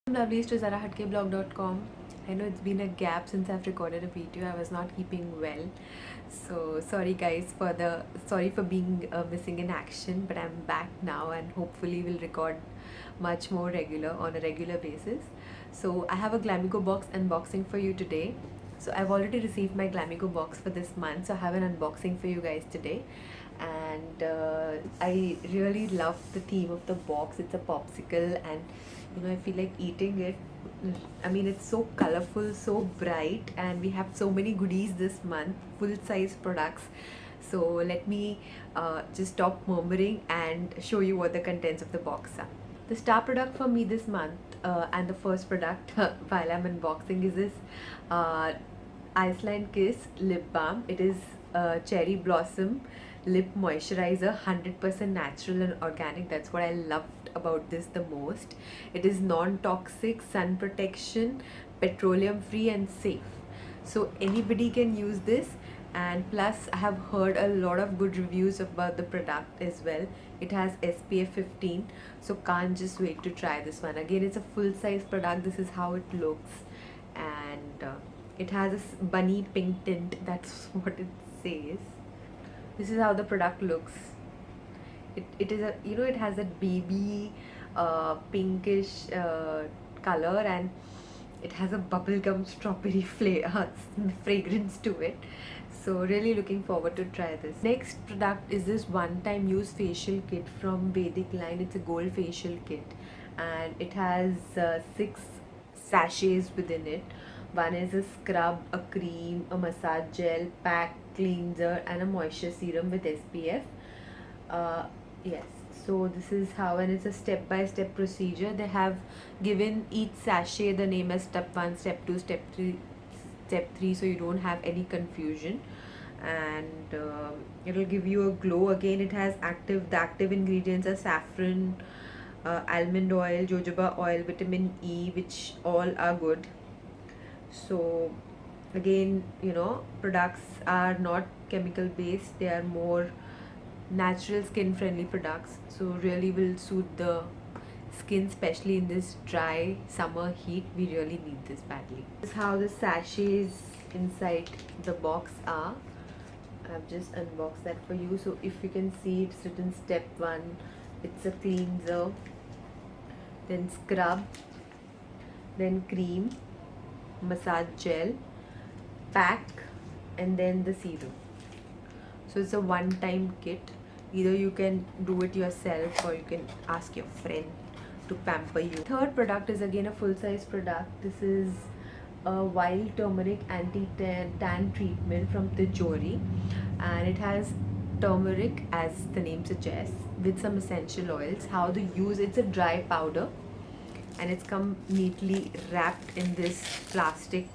Lovelies to zarahatkeblog.com. I know it's been a gap since I've recorded a video. I was not keeping well, so sorry guys for being missing in action. But I'm back now, and hopefully will record much more regular on a regular basis. So I have a Glamego box unboxing for you today. So I've already received my Glamego box for this month, so I have an unboxing for you guys today. And I really love the theme of the box. It's a popsicle, and I feel like eating it. I mean, it's so colorful, so bright, and we have so many goodies this month, full size products. So let me just stop murmuring and show you what the contents of the box are. The star product for me this month, and the first product while I'm unboxing, is this uh, Iceland Kiss lip balm. It is cherry blossom lip moisturizer, 100% natural and organic. That's what I loved about this the most. It is non-toxic, sun protection, petroleum free and safe, so anybody can use this. And plus I have heard a lot of good reviews about the product as well. It has SPF 15, so can't just wait to try this one. Again, it's a full size product. This is how it looks, and it has a bunny pink tint. That's what it says. This is how the product looks. It is a, it has that baby pinkish color, and it has a bubblegum strawberry flavor fragrance to it. So really looking forward to try this. Next product is this one-time use facial kit from Vedicline. It's a gold facial kit, and it has 6 sachets within it. One is a scrub, a cream, a massage gel, pack, cleanser, and a moisture serum with SPF. Yes, so this is how, and it's a step-by-step procedure. They have given each sachet the name as step 1, step 2, step 3, so you don't have any confusion. And it'll give you a glow. Again, it has the active ingredients are saffron, almond oil, jojoba oil, vitamin E, which all are good. So again, products are not chemical based. They are more natural, skin friendly products, so really will suit the skin, especially in this dry summer heat. We really need this badly. This is how the sachets inside the box are. I've just unboxed that for you. So if you can see, it's written step 1, it's a cleanser, then scrub, then cream, massage gel, pack, and then the serum. So it's a one-time kit. Either you can do it yourself, or you can ask your friend to pamper you. Third product is again a full-size product. This is a wild turmeric anti-tan treatment from Tjori, and it has turmeric, as the name suggests, with some essential oils. How to use: it's a dry powder, and it's come neatly wrapped in this plastic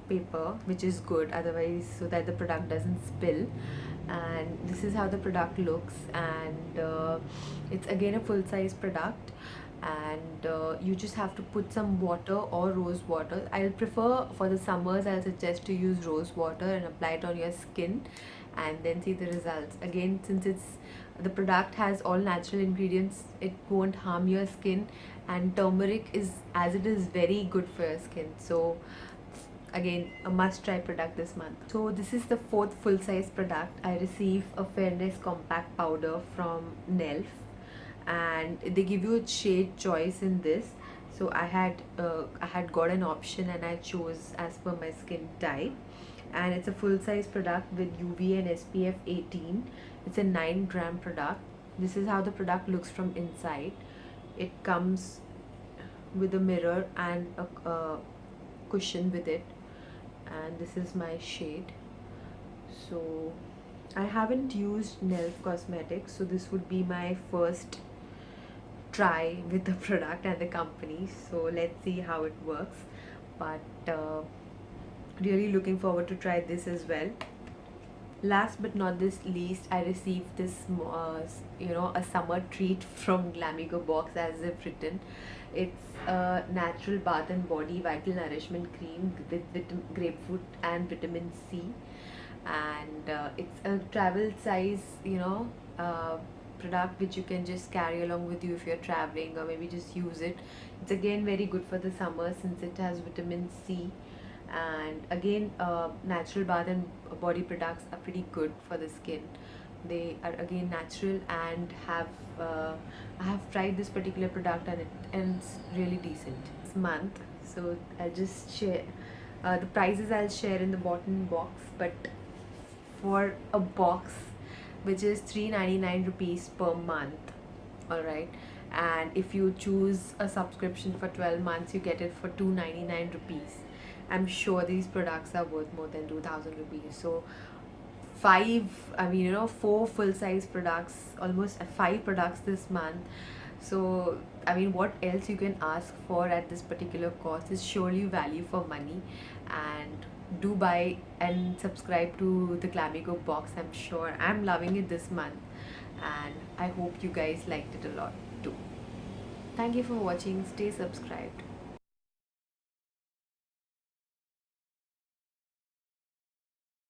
paper, which is good, otherwise, so that the product doesn't spill. And this is how the product looks, and it's again a full-size product. And you just have to put some water or rose water. I'll prefer, for the summers, I'll suggest to use rose water and apply it on your skin, and then see the results. Again, since the product has all natural ingredients, it won't harm your skin, and turmeric is, as it is, very good for your skin. So again, a must-try product this month. So this is the 4th full-size product. I received a Fairness Compact Powder from Nelf, and they give you a shade choice in this. So I had got an option, and I chose as per my skin type. And it's a full-size product with UV and SPF 18. It's a 9-gram product. This is how the product looks from inside. It comes with a mirror and a cushion with it, and this is my shade. So I haven't used Nelf Cosmetics, so this would be my first try with the product and the company. So let's see how it works. But really looking forward to try this as well. Last but not this least, I received this a summer treat from Glamego box, as they've written. It's a natural bath and body vital nourishment cream with grapefruit and vitamin C, and it's a travel size product which you can just carry along with you if you're traveling, or maybe just use it. It's again very good for the summer since it has vitamin C. And again, natural bath and body products are pretty good for the skin. They are again natural and have I have tried this particular product, and it's really decent this month. So I'll just share the prices. I'll share in the bottom box, but for a box which is 399 rupees per month, all right, and if you choose a subscription for 12 months you get it for 299 rupees. I'm sure these products are worth more than 2000 rupees. So four full-size products, almost five products this month. So I mean, what else you can ask for at this particular cost is surely value for money. And do buy and subscribe to the Glamego box. I'm sure I'm loving it this month, and I hope you guys liked it a lot too. Thank you for watching. Stay subscribed.